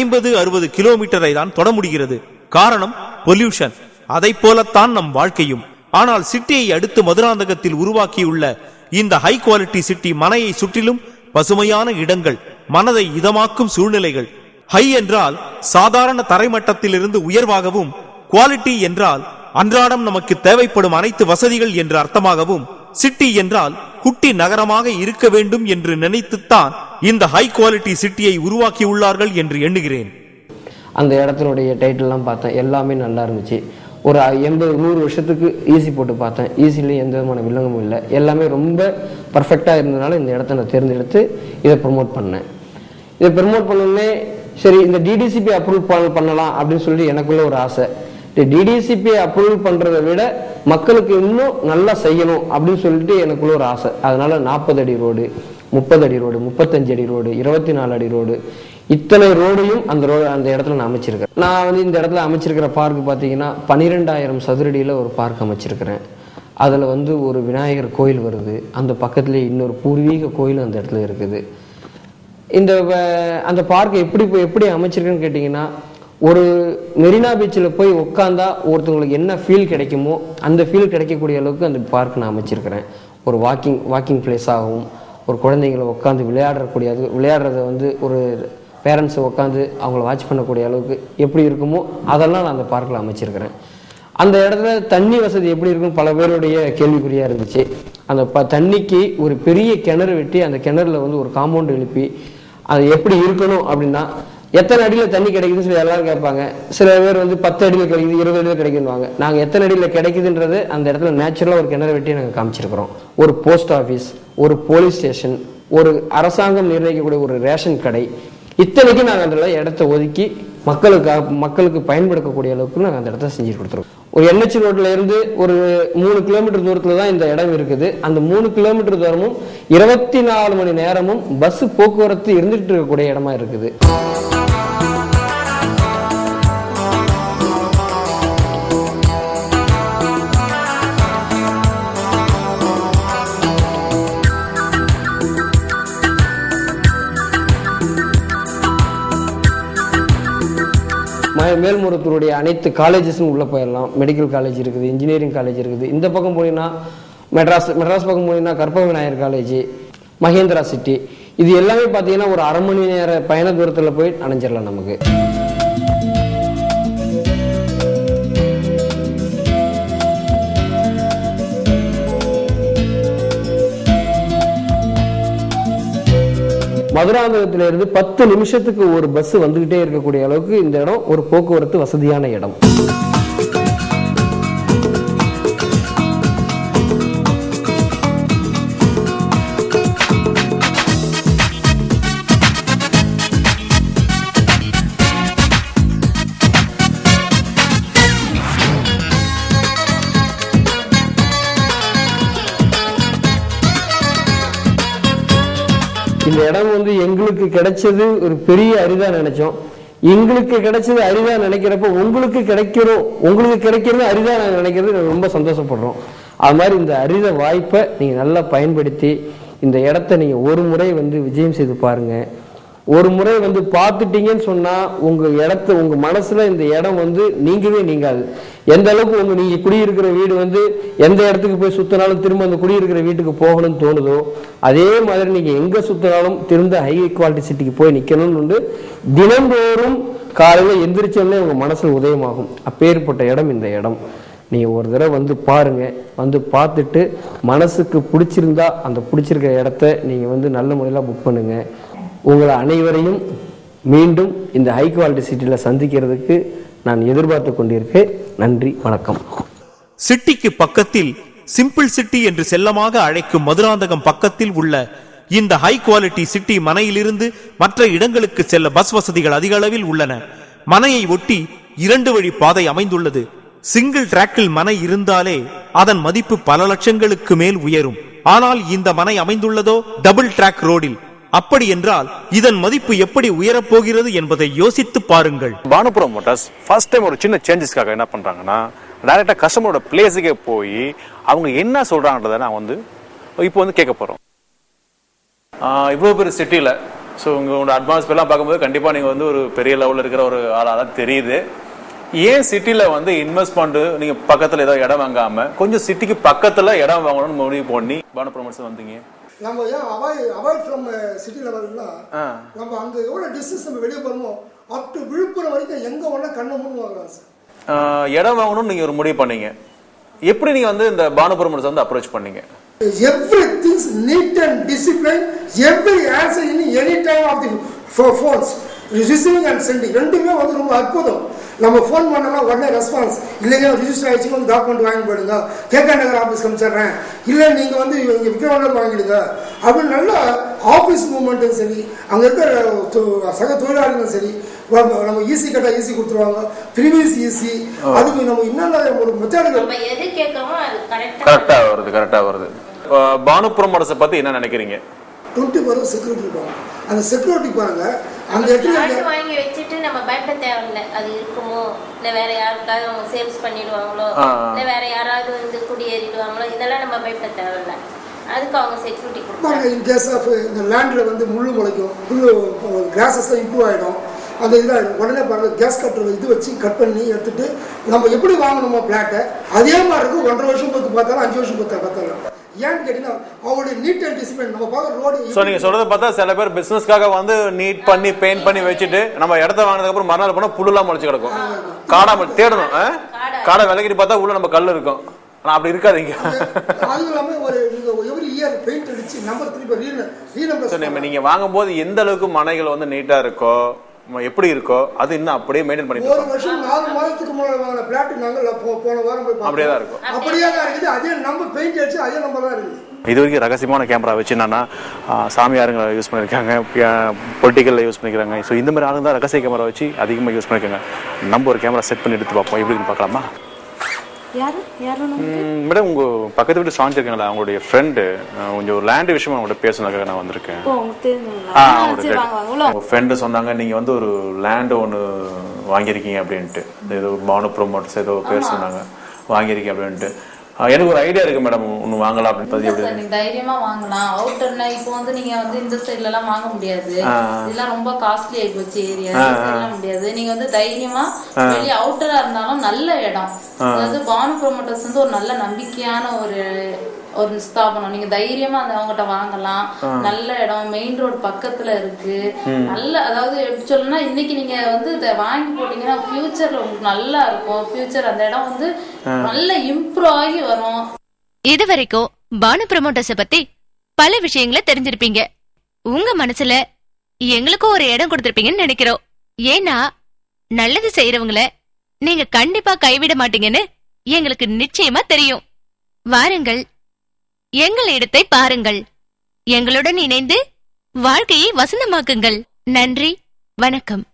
50-60 கிலோமீட்டரை தான் தொட முடிகிறது. காரணம் பொல்யூஷன். அதை போலத்தான் நம் வாழ்க்கையும். ஆனால் சிட்டியை அடுத்து மதுராந்தகத்தில் உருவாக்கியுள்ள இந்த ஹை குவாலிட்டி சிட்டி மனையை சுற்றிலும் பசுமையான இடங்கள், மனதை இதமாக்கும் சூழ்நிலைகள். ஹை என்றால் சாதாரண தரைமட்டத்திலிருந்து உயர்வாகவும், குவாலிட்டி என்றால் அன்றாடம் நமக்கு தேவைப்படும் அனைத்து வசதிகள் என்று அர்த்தமாகவும், சிட்டி என்றால் குட்டி நகரமாக இருக்க வேண்டும் என்று நினைத்துத்தான் இந்த ஹை குவாலிட்டி சிட்டியை உருவாக்கியுள்ளார்கள் என்று எண்ணுகிறேன். அந்த இடத்தினுடைய டைட்டில்லாம் பார்த்தேன், எல்லாமே நல்லா இருந்துச்சு. ஒரு 80-100 வருஷத்துக்கு ஈஸி போட்டு பார்த்தேன், ஈஸிலேயே எந்த விதமான வில்லங்கமும் இல்லை, எல்லாமே ரொம்ப பர்ஃபெக்டாக இருந்ததுனால இந்த இடத்த நான் தேர்ந்தெடுத்து இதை ப்ரமோட் பண்ணேன். இதை ப்ரமோட் பண்ணோடனே சரி இந்த டிடிசிபி அப்ரூவல் பண்ணலாம் அப்படின்னு சொல்லி எனக்குள்ள ஒரு ஆசை. டிடிசிபி அப்ரூவல் பண்றதை விட மக்களுக்கு இன்னும் நல்லா செய்யணும் அப்படின்னு சொல்லிட்டு எனக்குள்ள ஒரு ஆசை. அதனால 40 அடி ரோடு, 30 அடி ரோடு, 35 அடி ரோடு, 24 அடி ரோடு, இத்தனை ரோடையும் அந்த இடத்துல நான் அமைச்சிருக்கேன். நான் வந்து இந்த இடத்துல அமைச்சிருக்கிற பார்க் பார்த்தீங்கன்னா 12,000 சதுரடியில் ஒரு பார்க் அமைச்சிருக்கிறேன். அதில் வந்து ஒரு விநாயகர் கோயில் வருது, அந்த பக்கத்துலேயே இன்னொரு பூர்வீக கோயில் அந்த இடத்துல இருக்குது. அந்த பார்க்கை எப்படி அமைச்சிருக்கேன்னு கேட்டிங்கன்னா, ஒரு மெரினா பீச்சில் போய் உட்காந்தா ஒருத்தவங்களுக்கு என்ன ஃபீல் கிடைக்குமோ அந்த ஃபீல் கிடைக்கக்கூடிய அளவுக்கு அந்த பார்க் நான் அமைச்சிருக்கிறேன். ஒரு வாக்கிங் பிளேஸாகவும், ஒரு குழந்தைங்களை உட்காந்து விளையாடுறத வந்து ஒரு பேரண்ட்ஸை உட்காந்து அவங்கள வாட்ச் பண்ணக்கூடிய அளவுக்கு எப்படி இருக்குமோ அதெல்லாம் நான் அந்த பார்க்கில் அமைச்சிருக்கிறேன். அந்த இடத்துல தண்ணி வசதி எப்படி இருக்குன்னு பல பேருடைய கேள்விக்குறியாக இருந்துச்சு. அந்த தண்ணிக்கு ஒரு பெரிய கிணறு வெட்டி அந்த கிணறுல வந்து ஒரு காம்பவுண்ட் எழுப்பி அது எப்படி இருக்கணும் அப்படின்னா, எத்தனை அடியில் தண்ணி கிடைக்குதுன்னு சொல்லி எல்லாரும் கேட்பாங்க. சில பேர் வந்து 10 அடியில் கிடைக்குது, 20 அடியில் கிடைக்குதுவாங்க. நாங்கள் எத்தனை அடியில் கிடைக்குதுன்றது அந்த இடத்துல நேச்சுரலாக ஒரு கிணறு வெட்டி நாங்கள் காமிச்சிருக்கிறோம். ஒரு போஸ்ட் ஆஃபீஸ், ஒரு போலீஸ் ஸ்டேஷன், ஒரு அரசாங்கம் நிர்ணயிக்கக்கூடிய ஒரு ரேஷன் கடை, இத்தனைக்கு நாங்கள் அந்த இடத்த ஒதுக்கி மக்களுக்கு பயன்படுத்தக்கூடிய அளவுக்கு நாங்கள் அந்த இடத்த செஞ்சு கொடுத்துருக்கோம். ஒரு NH ரோட்ல இருந்து ஒரு 3 கிலோமீட்டர் தூரத்துல தான் இந்த இடம் இருக்குது. அந்த 3 கிலோமீட்டர் தூரமும் 24 மணி நேரமும் பஸ் போக்குவரத்து இருந்துட்டு இருக்கக்கூடிய இடமா இருக்குது. மேல்மருவத்தூருடைய அனைத்து காலேஜஸும் உள்ள போயிடலாம். மெடிக்கல் காலேஜ் இருக்குது, இன்ஜினியரிங் காலேஜ் இருக்குது. இந்த பக்கம் போனீங்கன்னா மெட்ராஸ் பக்கம் போனீங்கன்னா கற்பக விநாயகர் காலேஜ், மகேந்திரா சிட்டி, இது எல்லாமே பார்த்தீங்கன்னா ஒரு 1/2 மணி நேர பயண தூரத்தில் போய் அணைஞ்சிடலாம் நமக்கு. மதுராந்தகத்திலிருந்து 10 நிமிஷத்துக்கு ஒரு பஸ் வந்துகிட்டே இருக்கக்கூடிய அளவுக்கு இந்த இடம் ஒரு போக்குவரத்து வசதியான இடம். இந்த இடம் வந்து எங்களுக்கு கிடைச்சது ஒரு பெரிய அரிதா நினைச்சோம். எங்களுக்கு கிடைச்சது அரிதா நினைக்கிறப்ப உங்களுக்கு கிடைக்கிறது அரிதா நினைக்கிறது ரொம்ப சந்தோஷப்படுறோம். அது மாதிரி இந்த அரித வாய்ப்பை நீங்க நல்லா பயன்படுத்தி இந்த இடத்த நீங்க ஒரு முறை வந்து விஜயம் செய்து பாருங்க. ஒரு முறை வந்து பார்த்துட்டீங்கன்னு சொன்னா உங்க மனசுல இந்த இடம் வந்து நீங்காது. எந்த அளவுக்கு நீங்க குடியிருக்கிற வீடு வந்து எந்த இடத்துக்கு போய் சுத்தினாலும் திரும்ப அந்த குடியிருக்கிற வீட்டுக்கு போகணும்னு தோணுதோ, அதே மாதிரி நீங்க எங்க சுத்தினாலும் திரும்ப ஹை குவாலிட்டி சிட்டிக்கு போய் நிக்கணும்னு தினந்தோறும் காலையில எந்திரிச்சோடனே உங்க மனசுல உதயமாகும். அப்பேற்பட்ட இடம் இந்த இடம். நீங்க ஒரு தடவை வந்து பாருங்க. வந்து பார்த்துட்டு மனசுக்கு பிடிச்சிருந்தா அந்த பிடிச்சிருக்கிற இடத்த நீங்க வந்து நல்ல முறையில புக் பண்ணுங்க. உங்களை அனைவரையும் மீண்டும் இந்த ஹை குவாலிட்டி சிட்டியில் சந்திக்கிறதுக்கு நான் எதிர்பார்த்து கொண்டிருக்கேன். நன்றி, வணக்கம். சிட்டிக்கு பக்கத்தில் சிம்பிள் சிட்டி என்று செல்லமாக அழைக்கும் மதுராந்தகம் பக்கத்தில் உள்ள இந்த ஹை குவாலிட்டி சிட்டி மனையிலிருந்து மற்ற இடங்களுக்கு செல்ல பஸ் வசதிகள் அதிக அளவில் உள்ளன. மனையை ஒட்டி 2 வழி பாதை அமைந்துள்ளது. சிங்கிள் டிராக்கில் மனை இருந்தாலே அதன் மதிப்பு பல லட்சங்களுக்கு மேல் உயரும். ஆனால் இந்த மனை அமைந்துள்ளதோ டபுள் டிராக் ரோடில். அப்படி என்றால் இதன் மதிப்பு எப்படி உயரப்போகிறது என்பதை யோசித்து பாருங்கள். பானுபுரம் மோட்டார்ஸ் ஃபர்ஸ்ட் டைம் ஒரு சின்ன சேஞ்சஸ்க்காக என்ன பண்றாங்கன்னா, டைரக்டா கஸ்டமரோட பிளேஸுக்கே போய் அவங்க என்ன சொல்றாங்கன்றத நான் வந்து இப்போ வந்து கேட்க போறோம். இவ்வளவு பெரிய சிட்டியில ஸோ உங்களோட அட்வான்ஸ் எல்லாம் பார்க்கும்போது கண்டிப்பாக நீங்கள் வந்து ஒரு பெரிய லெவலில் இருக்கிற ஒரு ஆளாக தான் தெரியுது. ஏன் சிட்டியில் வந்து இன்வெஸ்ட்மெண்ட் நீங்கள் பக்கத்தில் ஏதோ இடம் வாங்காமல் கொஞ்சம் சிட்டிக்கு பக்கத்தில் இடம் வாங்கணும்னு முடிவு பண்ணி பானு ப்ரொமோட்டர்ஸ் வந்தீங்க? நம்ம ஏன் அவாய்ட் ஃப்ரம் சிட்டி லெவல்னா நம்ம அங்கே எவ்வளோ டிஸ்டன்ஸ் நம்ம வெளியே போகிறோமோ அப் டு விழுப்புரம் வரைக்கும் எங்கே வேணால் கண்ணை மூணு வாங்கலாம் சார். இடம் வாங்கணும்னு நீங்கள் ஒரு முடிவு பண்ணீங்க. எப்படி நீங்கள் வந்து இந்த பானு ப்ரொமோட்டர்ஸ் வந்து அப்ரோச் பண்ணீங்க? Everything's neat and disciplined. Every answer in any time of the phones, receiving and sending. ரெண்டுமே வந்து ரொம்ப அற்புதம். நம்ம ஃபோன் பண்ணோம்னா உடனே ரெஸ்பான்ஸ். இல்லைங்க ரிஜிஸ்டர் ஆயிடுச்சு வந்து டாக்குமெண்ட் வாங்கி போயிடுங்க, கேகே நகர் ஆஃபீஸ் காமிச்சிடுறேன், இல்லை நீங்கள் வந்து இங்கே விக்ரவாண்டர் வாங்கிடுங்க அப்படின்னு நல்ல ஆஃபீஸ் மூவ்மெண்ட்டும் சரி, அங்கே இருக்கிற சக தொழிலாளிகளும் சரி, நம்ம ஈஸி கேட்டால் ஈஸி கொடுத்துருவாங்க, ப்ரீவியஸ் ஈஸி. அதுக்கு நம்ம என்னென்ன ஒரு மெத்தடுகள் கரெக்டாக வருது. பானு ப்ரொமோட்டர்ஸை பற்றி என்ன நினைக்கிறீங்க? 24 செக்யூரிட்டி இருப்பாங்க. அந்த செக்யூரிட்டி பாருங்க அந்த இடத்துல வாங்கி வச்சுட்டு நம்ம பயப்பட தேவையில்லை. அது இருக்குமோ இல்லை வேற யாருக்காவது அவங்க சேல்ஸ் பண்ணிடுவாங்களோ இல்லை வேற யாராவது வந்து குடியேறிடுவாங்களோ, இதெல்லாம் நம்ம பயப்பட தேவையில்லை. அதுக்கு அவங்க செக்யூரிட்டி கொடுப்பாங்க. இன் கேஸ் ஆஃப் இந்த லேண்ட்ல வந்து முள்ளு முளைக்கும், புல்லு கிராஸஸ் இம்ப்ரூவ் ஆகிடும், அந்த இதாகிடும். உடனே பாருங்க கேஸ் கட்டர் இது வச்சு கட் பண்ணி எடுத்துட்டு நம்ம எப்படி வாங்கணுமோ பிளாட்டை அதே மாதிரி இருக்கும். 1.5 வருஷம் பொறுத்து பார்த்தாலும் 5 வருஷம் பொறுத்து பார்த்தாலும். ஏன்னு கேட்டீங்கன்னா அவங்களுடைய நீட் அண்ட் டிசிப்ளின் நம்ம பார்க்குற ரோடு. ஸோ நீங்கள் சொல்றதை பார்த்தா சில பேர் பிசினஸ்க்காக வந்து நீட் பண்ணி பெயிண்ட் பண்ணி வச்சுட்டு நம்ம இடத்த வாங்கினதுக்கு அப்புறம் மறுநாள் போனால் புல்லுலாம் முளைச்சு கிடக்கும். காடா தேடணும், காடை விளக்கிட்டு பார்த்தா உள்ள நம்ம கல் இருக்கும். ஆனால் அப்படி இருக்காதீங்க. அது இல்லாமல் ஒரு எவ்ரி இயர் பெயிண்ட் அடிச்சு நம்பர் 3 நீங்க வாங்கும் போது எந்த அளவுக்கு மனைகள் வந்து நீட்டா இருக்கோ எப்படி இருக்கோ அது இன்னும் அப்படியே மெயின்டைன் பண்ணிட்டு ஒரு வருஷம் 4 மாதத்துக்கு முன்னாடி வாங்கின பிளாட் நாங்க போன வாரம் போய் அப்படியே தான் இருக்கும். அப்படியே தான் இருக்குது. அதே நம்பர் பெயிண்ட் அடிச்சு அதே நம்பர் தான் இருக்குது. இது வரைக்கும் ரகசியமான கேமரா வச்சு என்னன்னா சாமியாருங்களை யூஸ் பண்ணியிருக்காங்க, பொலிட்டிக்கலில் யூஸ் பண்ணிக்கிறாங்க. ஸோ இந்த மாதிரி ஆளுங்க தான் ரகசிய கேமரா வச்சு அதிகமாக யூஸ் பண்ணியிருக்காங்க. நம்ம ஒரு கேமரா செட் பண்ணி எடுத்து பார்ப்போம், எப்படின்னு பார்க்கலாமா? மேடம் உங்க பக்கத்து வீட்டு சாஞ்சி இருக்காங்களா, அவங்களுடைய ஃப்ரெண்டு கொஞ்சம் ஒரு லேண்ட் விஷயமா அவங்கள்ட்ட பேசுனதுக்காக நான் வந்திருக்கேன். உங்க ஃப்ரெண்டு சொன்னாங்க நீங்க வந்து ஒரு லேண்ட் ஒன்று வாங்கியிருக்கீங்க அப்படின்ட்டு, ஏதோ பானு ப்ரொமோட்டர்ஸ் ஏதோ பேர் சொன்னாங்க வாங்கியிருக்கீங்க அப்படின்ட்டு. எனக்கு ஒரு ஐடியா இருக்கு மேடம், ஒன்று வாங்கலாம் அப்படின்னு. நீங்க தைரியமா வாங்கலாம். அவுட்டர்னா இப்போ வந்து நீங்க வந்து இந்த சைட்ல எல்லாம் வாங்க முடியாது, இதெல்லாம் ரொம்ப காஸ்ட்லி ஆகி போச்சு ஏரியா, எல்லாம் முடியாது. நீங்க வந்து தைரியமா வெளியே அவுட்டரா இருந்தாலும் நல்ல இடம், அதாவது பானு ப்ரொமோட்டர்ஸ் வந்து ஒரு நல்ல நம்பிக்கையான ஒரு ஸ்தாபனம். நீங்க தைரியமா அந்த அவங்ககிட்ட வாங்கலாம். நல்ல இடம், மெயின் ரோடு பக்கத்துல இருக்கு. நல்ல அதாவது எப்படி சொல்லணும்னா இன்னைக்கு நீங்க வந்து இதை வாங்கி போட்டீங்கன்னா ஃபியூச்சர்ல உங்களுக்கு நல்லா இருக்கும். ஃபியூச்சர் அந்த இடம் வந்து நல்ல இம்ப்ரூவ் ஆகி வரும். இது வரைக்கும் பானு ப்ரொமோட்டர்ஸ பத்தி பல விஷயங்களை தெரிஞ்சிருப்பீங்க. உங்க மனசுல எங்களுக்கும் ஒரு இடம் கொடுத்திருப்பீங்கன்னு நினைக்கிறோம். ஏன்னா நல்லது செய்யறவங்கள நீங்க கண்டிப்பா கைவிட மாட்டீங்கன்னு எங்களுக்கு நிச்சயமா தெரியும். வாருங்கள், எங்கள் இடத்தை பாருங்கள், எங்களுடன் இணைந்து வாழ்க்கையை வசந்தமாக்குங்கள். நன்றி, வணக்கம்.